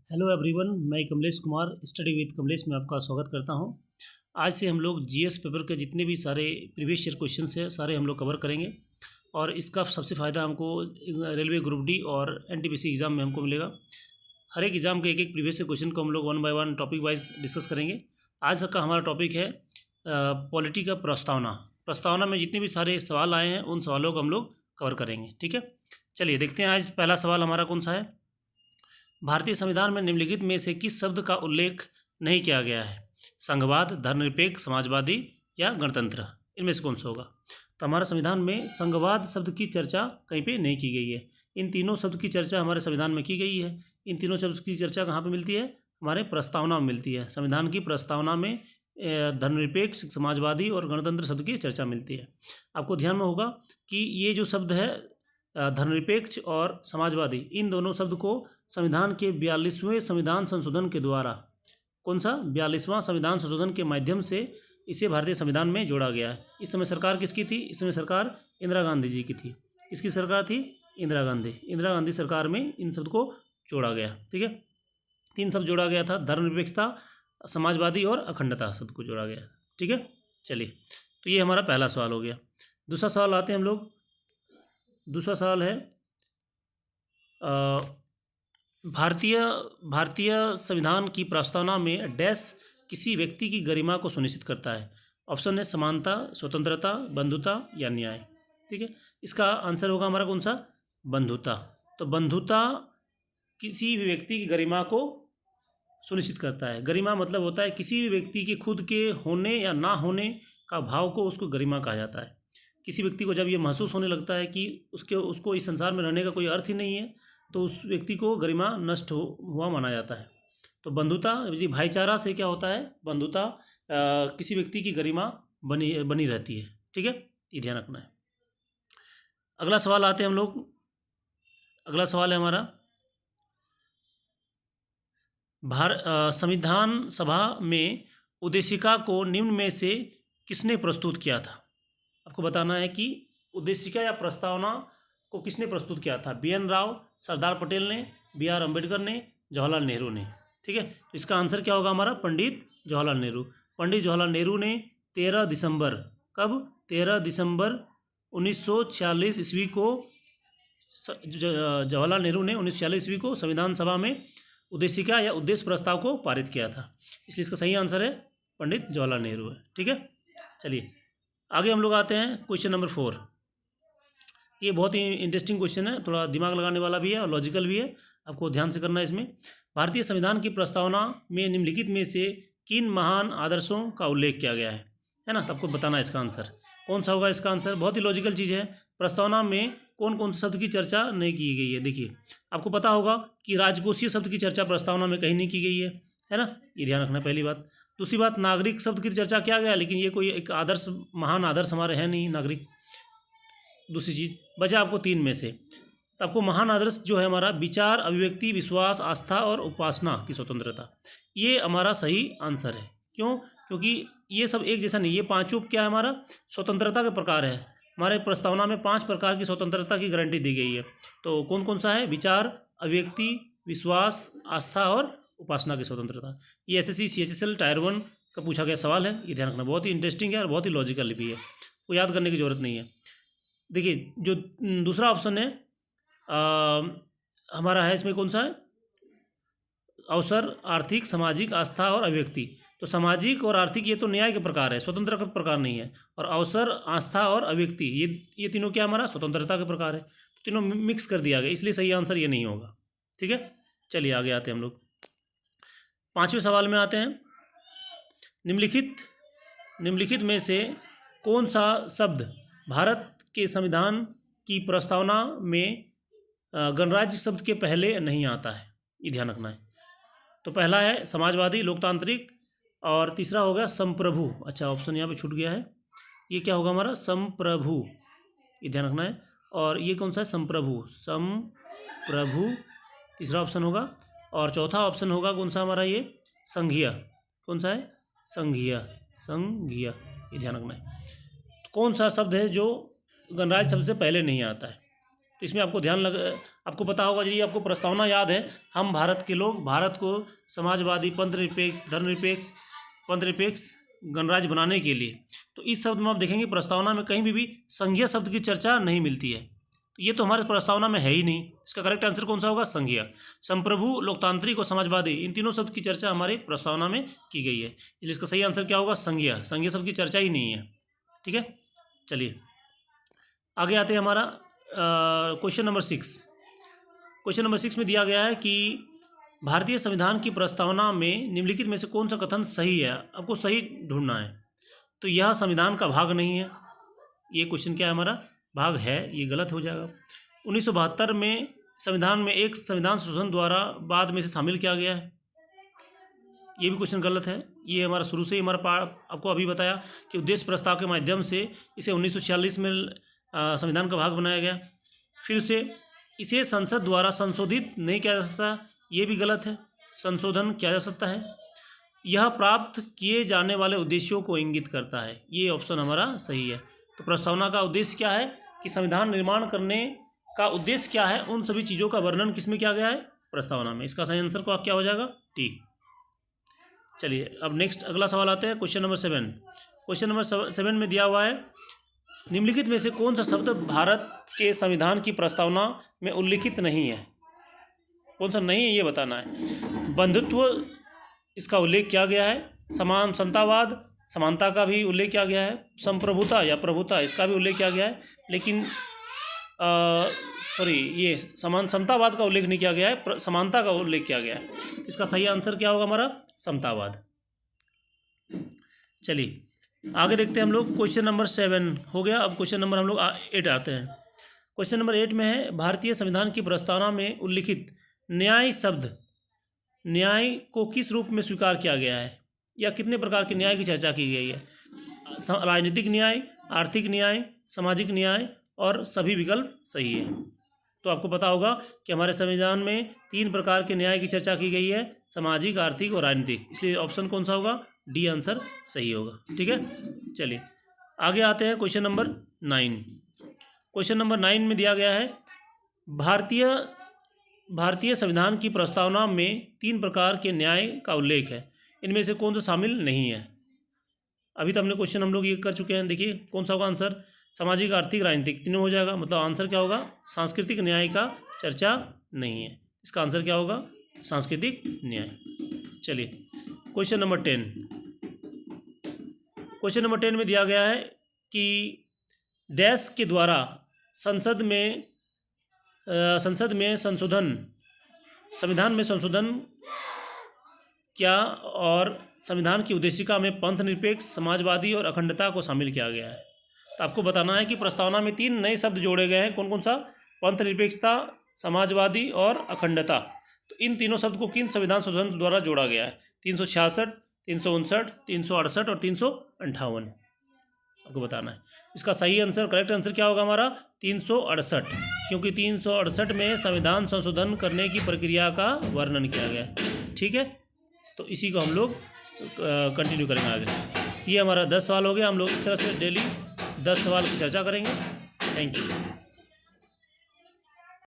Hello everyone, मैं Kamlesh Kumar study with Kamlesh में आपका स्वागत करता हूं। आज से हम लोग जीएस पेपर के जितने भी सारे प्रीवियस ईयर क्वेश्चंस हैं सारे हम लोग कवर करेंगे और इसका सबसे फ़ायदा हमको रेलवे ग्रुप डी और एनटीपीसी एग्ज़ाम में हमको मिलेगा। हर एक एग्ज़ाम के एक प्रीवियस ईयर क्वेश्चन को हम लोग one by one topic wise discuss करेंगे। आज का हमारा टॉपिक है पॉलिटी का प्रस्तावना में जितने भी सारे सवाल आए हैं उन सवालों को हम लोग कवर करेंगे। ठीक है, चलिए देखते हैं। आज पहला सवाल हमारा कौन सा है। भारतीय संविधान में निम्नलिखित में से किस शब्द का उल्लेख नहीं किया गया है? संघवाद, धर्मनिरपेक्ष, समाजवादी या गणतंत्र, इनमें से कौन सा होगा? तो हमारे संविधान में संघवाद शब्द की चर्चा कहीं पे नहीं की गई है। इन तीनों शब्द की चर्चा हमारे संविधान में की गई है। इन तीनों शब्द की चर्चा कहाँ पे मिलती है? हमारे प्रस्तावना में मिलती है। संविधान की प्रस्तावना में धर्मनिरपेक्ष, समाजवादी और गणतंत्र शब्द की चर्चा मिलती है। आपको ध्यान में होगा कि ये जो शब्द है धर्मनिरपेक्ष और समाजवादी, इन दोनों शब्द को संविधान के 42वें संविधान संशोधन के द्वारा, कौन सा 42वां संविधान संशोधन के माध्यम से इसे भारतीय संविधान में जोड़ा गया है। इस समय सरकार किसकी थी? इस समय सरकार इंदिरा गांधी जी की थी। किसकी सरकार थी? इंदिरा गांधी सरकार में इन शब्द को जोड़ा गया। ठीक है, तीन शब्द जोड़ा गया था, धर्मनिरपेक्षता, समाजवादी और अखंडता शब्द को जोड़ा गया। ठीक है, चलिए, तो ये हमारा पहला सवाल हो गया। दूसरा सवाल आते हैं हम लोग। दूसरा सवाल है भारतीय संविधान की प्रस्तावना में डैश किसी व्यक्ति की गरिमा को सुनिश्चित करता है। ऑप्शन है समानता, स्वतंत्रता, बंधुता या न्याय। ठीक है, इसका आंसर होगा हमारा कौन सा? बंधुता। तो बंधुता किसी भी व्यक्ति की गरिमा को सुनिश्चित करता है। गरिमा मतलब होता है किसी भी व्यक्ति के खुद के होने या ना होने का भाव को, उसको गरिमा कहा जाता है। किसी व्यक्ति को जब ये महसूस होने लगता है कि उसको इस संसार में रहने का कोई अर्थ ही नहीं है, तो उस व्यक्ति को गरिमा नष्ट हुआ माना जाता है। तो बंधुता, यदि भाईचारा से क्या होता है, बंधुता किसी व्यक्ति की गरिमा बनी रहती है। ठीक है, ये ध्यान रखना है। अगला सवाल आते हैं हम लोग। अगला सवाल है हमारा संविधान सभा में उद्देशिका को निम्न में से किसने प्रस्तुत किया था? आपको बताना है कि उद्देशिका या प्रस्तावना को किसने प्रस्तुत किया था। बी एन राव, सरदार पटेल ने, बी आर अम्बेडकर ने, जवाहरलाल नेहरू ने। ठीक है, तो इसका आंसर क्या होगा हमारा? पंडित जवाहरलाल नेहरू। पंडित जवाहरलाल नेहरू ने 13 दिसंबर, कब? 13 दिसंबर 1946 ईस्वी को, जवाहरलाल नेहरू ने 1946 ईस्वी को संविधान सभा में उद्देशिका या उद्देश्य प्रस्ताव को पारित किया था। इसलिए इसका सही आंसर है पंडित जवाहरलाल नेहरू है। ठीक है, चलिए आगे हम लोग आते हैं। Question number 4। ये बहुत ही इंटरेस्टिंग क्वेश्चन है, थोड़ा दिमाग लगाने वाला भी है और लॉजिकल भी है, आपको ध्यान से करना है इसमें। भारतीय संविधान की प्रस्तावना में निम्नलिखित में से किन महान आदर्शों का उल्लेख किया गया है ना? तो आपको बताना है इसका आंसर कौन सा होगा। इसका आंसर बहुत ही लॉजिकल चीज़ है। प्रस्तावना में कौन कौन से शब्द की चर्चा नहीं की गई है? देखिए, आपको पता होगा कि राजकोषीय शब्द की चर्चा प्रस्तावना में कहीं नहीं की गई है ना? ये ध्यान रखना पहली बात। दूसरी बात, नागरिक शब्द की चर्चा किया गया, लेकिन ये कोई एक आदर्श, महान आदर्श हमारे है नहीं नागरिक। दूसरी चीज़ बचा आपको तीन में से, तो आपको महान आदर्श जो है हमारा विचार, अभिव्यक्ति, विश्वास, आस्था और उपासना की स्वतंत्रता, ये हमारा सही आंसर है। क्यों? क्योंकि ये सब एक जैसा नहीं, ये पांचों क्या है हमारा? स्वतंत्रता के प्रकार है। हमारे प्रस्तावना में 5 प्रकार की स्वतंत्रता की गारंटी दी गई है। तो कौन कौन सा है? विचार, अभिव्यक्ति, विश्वास, आस्था और उपासना की स्वतंत्रता। ये एसएससी CHSL टायर 1 का पूछा गया सवाल है, ये ध्यान रखना। बहुत ही इंटरेस्टिंग है और बहुत ही लॉजिकल भी है, कोई याद करने की जरूरत नहीं है। देखिए, जो दूसरा ऑप्शन है हमारा है, इसमें कौन सा है? अवसर, आर्थिक, सामाजिक, आस्था और अभिव्यक्ति। तो सामाजिक और आर्थिक ये तो न्याय के प्रकार है, स्वतंत्रता के प्रकार नहीं है। और अवसर, आस्था और अभिव्यक्ति ये तीनों क्या हमारा? स्वतंत्रता के प्रकार है। तो तीनों मिक्स कर दिया गया, इसलिए सही आंसर ये नहीं होगा। ठीक है, चलिए आगे आते हैं हम लोग। 5वें सवाल में आते हैं। निम्नलिखित में से कौन सा शब्द भारत के संविधान की प्रस्तावना में गणराज्य शब्द के पहले नहीं आता है? ये ध्यान रखना है। तो पहला है समाजवादी, लोकतांत्रिक, और तीसरा हो गया संप्रभु। अच्छा, ऑप्शन यहाँ पे छूट गया है, ये क्या होगा हमारा? संप्रभु, ये ध्यान रखना है। और ये कौन सा है? संप्रभु तीसरा ऑप्शन होगा। और चौथा ऑप्शन होगा कौन सा हमारा? ये संघीय। कौन सा है? संघीय, ये ध्यान रखना है। तो कौन सा शब्द है जो गणराज्य शब्द से पहले नहीं आता है? तो इसमें आपको आपको पता होगा, यदि आपको प्रस्तावना याद है, हम भारत के लोग भारत को समाजवादी, पंथनिरपेक्ष गणराज्य बनाने के लिए, तो इस शब्द में आप देखेंगे प्रस्तावना में कहीं भी संघीय शब्द की चर्चा नहीं मिलती है। तो ये तो हमारे प्रस्तावना में है ही नहीं। इसका करेक्ट आंसर कौन सा होगा? संघीय। संप्रभु, लोकतांत्रिक और समाजवादी, इन तीनों शब्द की चर्चा हमारे प्रस्तावना में की गई है, इसलिए इसका सही आंसर क्या होगा? संघीय। संघीय शब्द की चर्चा ही नहीं है। ठीक है, चलिए आगे आते हैं। हमारा क्वेश्चन नंबर 6। क्वेश्चन नंबर 6 में दिया गया है कि भारतीय संविधान की प्रस्तावना में निम्नलिखित में से कौन सा कथन सही है? आपको सही ढूंढना है। तो यह संविधान का भाग नहीं है, ये क्वेश्चन क्या है हमारा? भाग है, ये गलत हो जाएगा। 1972 में संविधान में एक संविधान संशोधन द्वारा बाद में से शामिल किया गया है, ये भी क्वेश्चन गलत है। ये हमारा शुरू से ही आपको अभी बताया कि उद्देश्य प्रस्ताव के माध्यम से इसे 1946 में संविधान का भाग बनाया गया। फिर से इसे संसद द्वारा संशोधित नहीं किया जा सकता, ये भी गलत है। संशोधन किया जा सकता है। यह प्राप्त किए जाने वाले उद्देश्यों को इंगित करता है, ये ऑप्शन हमारा सही है। तो प्रस्तावना का उद्देश्य क्या है कि संविधान निर्माण करने का उद्देश्य क्या है, उन सभी चीज़ों का वर्णन किसमें किया गया है? प्रस्तावना में। इसका सही आंसर को क्या हो जाएगा? टी। चलिए अब नेक्स्ट अगला सवाल आते हैं, क्वेश्चन नंबर 7। क्वेश्चन नंबर 7 में दिया हुआ है, निम्नलिखित में से कौन सा शब्द भारत के संविधान की प्रस्तावना में उल्लिखित नहीं है? कौन सा नहीं है ये बताना है। बंधुत्व, इसका उल्लेख किया गया है। समतावाद, समानता का भी उल्लेख किया गया है। संप्रभुता या प्रभुता, इसका भी उल्लेख किया गया है, लेकिन ये समतावाद का उल्लेख नहीं किया गया है, समानता का उल्लेख किया गया है। इसका सही आंसर क्या होगा हमारा? समतावाद। चलिए आगे देखते हैं हम लोग। क्वेश्चन नंबर 7 हो गया। अब क्वेश्चन नंबर हम लोग 8 आते हैं। क्वेश्चन नंबर 8 में है, भारतीय संविधान की प्रस्तावना में उल्लिखित न्याय शब्द, न्याय को किस रूप में स्वीकार किया गया है या कितने प्रकार के न्याय की चर्चा की गई है? राजनीतिक न्याय, आर्थिक न्याय, सामाजिक न्याय और सभी विकल्प सही है। तो आपको पता होगा कि हमारे संविधान में 3 प्रकार के न्याय की चर्चा की गई है, सामाजिक, आर्थिक और राजनीतिक, इसलिए ऑप्शन कौन सा होगा? डी आंसर सही होगा। ठीक है, चलिए आगे आते हैं। Question number 9। क्वेश्चन नंबर 9 में दिया गया है, भारतीय संविधान की प्रस्तावना में 3 प्रकार के न्याय का उल्लेख है, इनमें से कौन सा शामिल नहीं है? अभी तो हमने क्वेश्चन हम लोग ये कर चुके हैं। देखिए कौन सा होगा आंसर? सामाजिक, आर्थिक, राजनीतिक, तीनों हो जाएगा। मतलब आंसर क्या होगा? सांस्कृतिक न्याय का चर्चा नहीं है। इसका आंसर क्या होगा? सांस्कृतिक न्याय। चलिए क्वेश्चन नंबर 10। क्वेश्चन नंबर 10 में दिया गया है कि डैश के द्वारा संसद में संविधान में संशोधन क्या और संविधान की उद्देशिका में पंथनिरपेक्ष, समाजवादी और अखंडता को शामिल किया गया है। तो आपको बताना है कि प्रस्तावना में 3 नए शब्द जोड़े गए हैं। कौन कौन सा? पंथनिरपेक्षता, समाजवादी और अखंडता। तो इन तीनों शब्द को किन संविधान संशोधन द्वारा जोड़ा गया है? 366, 359, 368 और 358 आपको बताना है। इसका सही आंसर, करेक्ट आंसर क्या होगा हमारा? 368, क्योंकि 368 में संविधान संशोधन करने की प्रक्रिया का वर्णन किया गया है। ठीक है, तो इसी को हम लोग कंटिन्यू करेंगे आगे। ये हमारा 10 सवाल हो गया। हम लोग इस तरह से डेली 10 सवाल की चर्चा करेंगे। Thank you.